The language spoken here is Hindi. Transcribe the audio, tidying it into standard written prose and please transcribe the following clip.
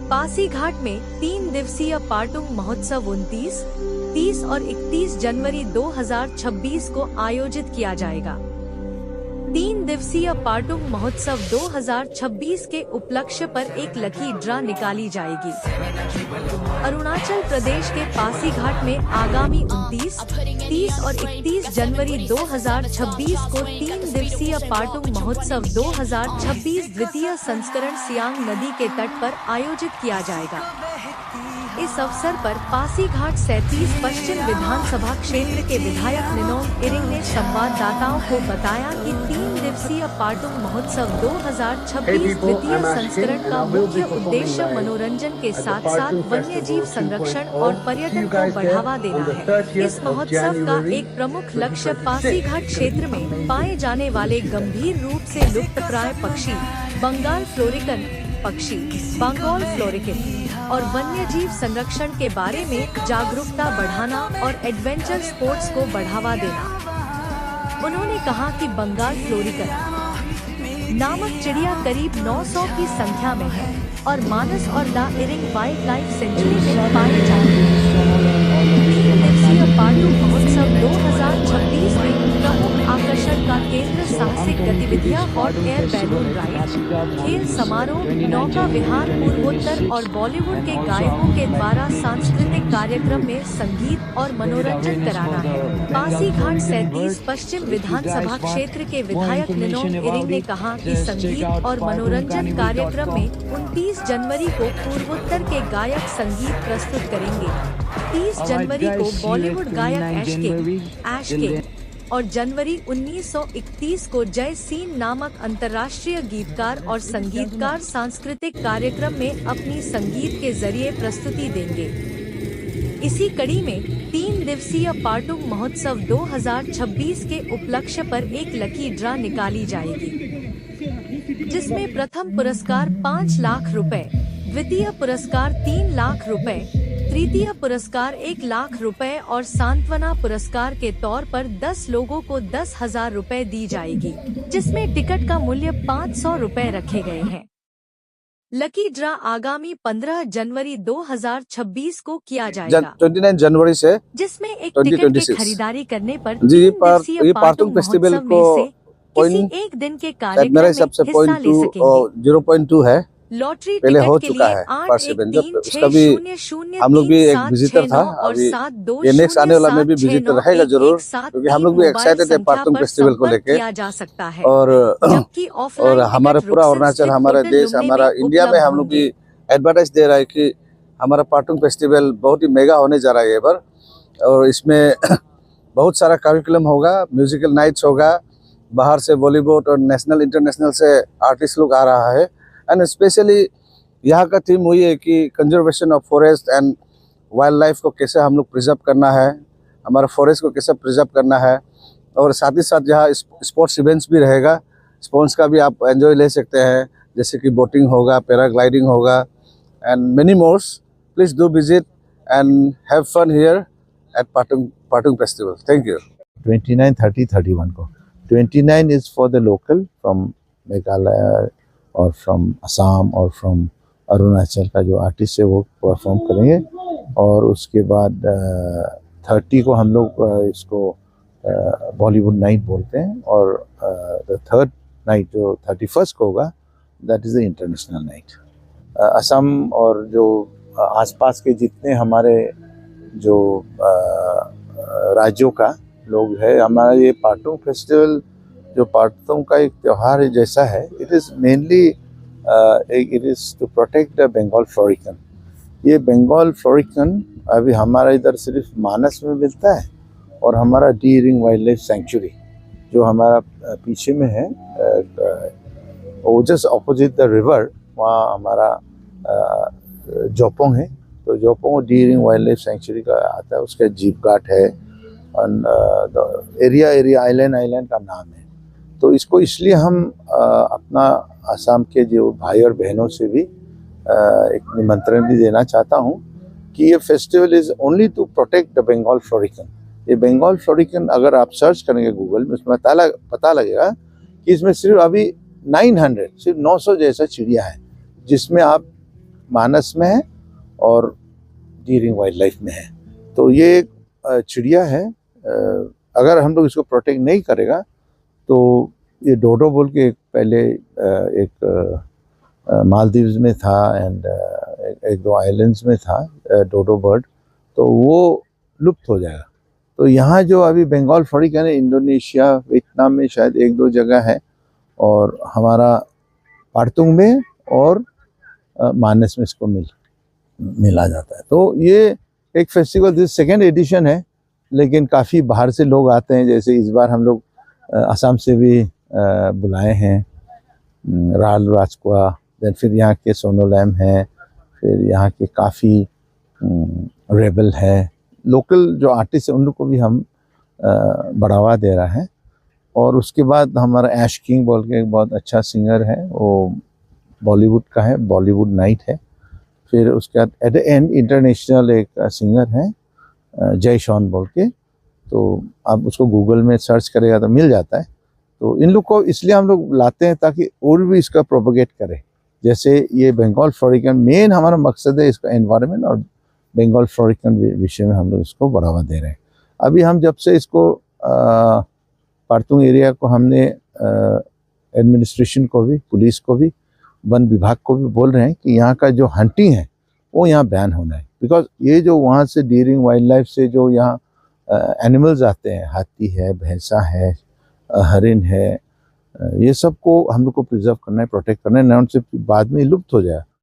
पासीघाट में 3 दिवसीय पाटुंग महोत्सव 29, 30 और 31 जनवरी 2026 को आयोजित किया जाएगा। 3 दिवसीय पाटुंग महोत्सव 2026 के उपलक्ष्य पर एक लकी ड्रा निकाली जाएगी। अरुणाचल प्रदेश के पासीघाट में आगामी 29, 30 और 31 जनवरी 2026 को 3 दिवसीय पाटुंग महोत्सव 2026 द्वितीय संस्करण सियांग नदी के तट पर आयोजित किया जाएगा। इस अवसर पर पासीघाट 37 पश्चिम विधानसभा क्षेत्र के विधायक निनोंग इरिंग ने संवाददाताओं को बताया कि 3 दिवसीय पाटुंग महोत्सव 2026 द्वितीय संस्करण का मुख्य उद्देश्य मनोरंजन के साथ साथ वन्यजीव संरक्षण और पर्यटन को बढ़ावा देना है। इस महोत्सव का एक प्रमुख लक्ष्य पासीघाट क्षेत्र में पाए जाने वाले गंभीर रूप से लुप्तप्राय पक्षी बंगाल फ्लोरिकन पक्षी बंगाल फ्लोरिकन और वन्यजीव संरक्षण के बारे में जागरूकता बढ़ाना और एडवेंचर स्पोर्ट्स को बढ़ावा देना। उन्होंने कहा कि बंगाल फ्लोरिकन नामक चिड़िया करीब 900 की संख्या में है और मानस और the Ering wildlife century में पाए जाते हैं। 3 दिवसीय पाटुंग महोत्सव 2026 में प्रमुख आकर्षण का केंद्र साहसिक गतिविधियां, हॉट एयर बैलून राइड, खेल समारोह, नौका विहार, पूर्वोत्तर और बॉलीवुड के गायकों के द्वारा सांस्कृतिक कार्यक्रम में संगीत और मनोरंजन कराना है। पासीघाट 37 पश्चिम विधानसभा क्षेत्र के विधायक निनोंग इरिंग ने कहा कि संगीत और मनोरंजन कार्यक्रम में 29 जनवरी को पूर्वोत्तर के गायक संगीत प्रस्तुत करेंगे, 30 जनवरी को बॉलीवुड गायक ऐश के और जनवरी 1931 को जय सीन नामक अंतर्राष्ट्रीय गीतकार और संगीतकार सांस्कृतिक कार्यक्रम में अपनी संगीत के जरिए प्रस्तुति देंगे। इसी कड़ी में 3 दिवसीय पाटुंग महोत्सव 2026 के उपलक्ष्य पर एक लकी ड्रा निकाली जाएगी, जिसमें प्रथम पुरस्कार 5 लाख रुपए, द्वितीय पुरस्कार 3 लाख रुपए, तृतीय पुरस्कार 1 लाख रुपए और सांत्वना पुरस्कार के तौर पर 10 लोगों को 10,000 रुपए दी जाएगी, जिसमें टिकट का मूल्य 500 रुपए रखे गए हैं। लकी ड्रा आगामी 15 जनवरी 2026 को किया जाएगा, 29 जनवरी से, जिसमें एक टिकट की खरीदारी करने पर जी ये पाटुंग फेस्टिवल को किसी एक दिन के कार्यक्रम में हिस्सा ले सकेंगे। 0.2 है, लॉटरी पहले हो चुका है फर्स्ट इवेंट, उसका भी हम लोग भी एक विजिटर था। अभी ये नेक्स्ट आने वाला में भी विजिटर रहेगा जरूर, क्योंकि हम लोग भी एक्साइटेड है पाटुंग फेस्टिवल को लेके। और हमारा पूरा अरुणाचल, हमारा देश, हमारा इंडिया में हम लोग भी एडवर्टाइज दे रहा है कि हमारा पाटुंग फेस्टिवल बहुत ही मेगा होने जा रहा है ये बार। और इसमें बहुत सारा कार्यक्रम होगा, म्यूजिकल नाइट्स होगा, बाहर से बॉलीवुड और नेशनल इंटरनेशनल से आर्टिस्ट लोग आ रहा है। एंड स्पेशली यहाँ का थीम हुई है कि conservation of forest and wild life को कैसे हम लोग प्रिजर्व करना है, हमारा फॉरेस्ट को कैसे प्रिजर्व करना है। और साथ ही साथ यहाँ स्पोर्ट्स इवेंट्स भी रहेगा, स्पोर्ट्स का भी आप एंजॉय ले सकते हैं, जैसे कि बोटिंग होगा, पैराग्लाइडिंग होगा and many mores. Please do visit and have fun here at Patung festival. Thank you. 29, 30, 31 को 29 is for the local from Meghalaya और फ्रॉम असम और फ्रॉम अरुणाचल का जो आर्टिस्ट है वो परफॉर्म करेंगे। और उसके बाद 30 को हम लोग इसको बॉलीवुड नाइट बोलते हैं। और द थर्ड नाइट जो 31st को होगा, that is the international night. Assam और जो आसपास के जितने हमारे जो राज्यों का लोग है, हमारा ये पाटुंग फेस्टिवल जो पाटुंग का एक त्यौहार जैसा है, it is mainly it is to protect the Bengal florican. ये बंगाल फ्लोरिकन अभी हमारा इधर सिर्फ मानस में मिलता है, और हमारा D Ering wildlife century जो हमारा पीछे में है, वो जस्ट ऑपोजिट द रिवर, वहाँ हमारा जोपोंग है। तो Jopong D Ering wildlife sanctuary का आता है, उसका जीप घाट है और एरिया आइलैंड का नाम है। तो इसको इसलिए हम अपना असम के जो भाई और बहनों से भी एक निमंत्रण भी देना चाहता हूँ कि ये festival is only to protect the Bengal florican. ये बंगाल फ्लोरिकन अगर आप सर्च करेंगे गूगल में, उसमें पता लगेगा कि इसमें सिर्फ अभी 900 जैसा चिड़िया है, जिसमें आप मानस में है और डीरिंग वाइल्ड लाइफ में है। तो ये एक चिड़िया है, अगर हम लोग इसको प्रोटेक्ट नहीं करेगा तो ये डोडो बोल के पहले एक मालदीव्स में था एंड एक दो आइलैंड्स में था डोडो बर्ड, तो वो लुप्त हो जाएगा। तो यहाँ जो अभी बंगाल फॉरिकन है, इंडोनेशिया वियतनाम में शायद एक दो जगह है, और हमारा पार्तुंग में और मानस में इसको मिला जाता है। तो ये एक फेस्टिवल, दिस सेकेंड एडिशन है, लेकिन काफ़ी बाहर से लोग आते हैं। जैसे इस बार हम लोग असम से भी बुलाए हैं राल राजकुआ, देन फिर यहाँ के सोनोलैम है, फिर यहाँ के काफ़ी रेबल है, लोकल जो आर्टिस्ट हैं उन लोग को भी हम बढ़ावा दे रहा है। और उसके बाद हमारा ऐश किंग बोल के एक बहुत अच्छा सिंगर है, वो बॉलीवुड का है, बॉलीवुड नाइट है। फिर उसके बाद एट द एंड इंटरनेशनल एक सिंगर है जय शॉन बोल के, तो आप उसको गूगल में सर्च करेगा तो मिल जाता है। तो इन लोग को इसलिए हम लोग लाते हैं ताकि और भी इसका प्रोपोगेट करें। जैसे ये बंगाल फ्लोरिकन, मेन हमारा मकसद है इसका एनवायरनमेंट, और बंगाल फ्लोरिकन विषय में हम लोग इसको बढ़ावा दे रहे हैं। अभी हम जब से इसको पार्तुंग एरिया को हमने एडमिनिस्ट्रेशन को भी, पुलिस को भी, वन विभाग को भी बोल रहे हैं कि यहाँ का जो हंटिंग है वो यहाँ बैन होना है। बिकॉज ये जो वहाँ से डीरिंग वाइल्ड लाइफ से जो यहाँ एनिमल्स आते हैं, हाथी है, भैंसा है, हरिन है, ये सब को हम लोग को प्रिजर्व करना है, प्रोटेक्ट करना है, ना उनसे बाद में लुप्त हो जाए।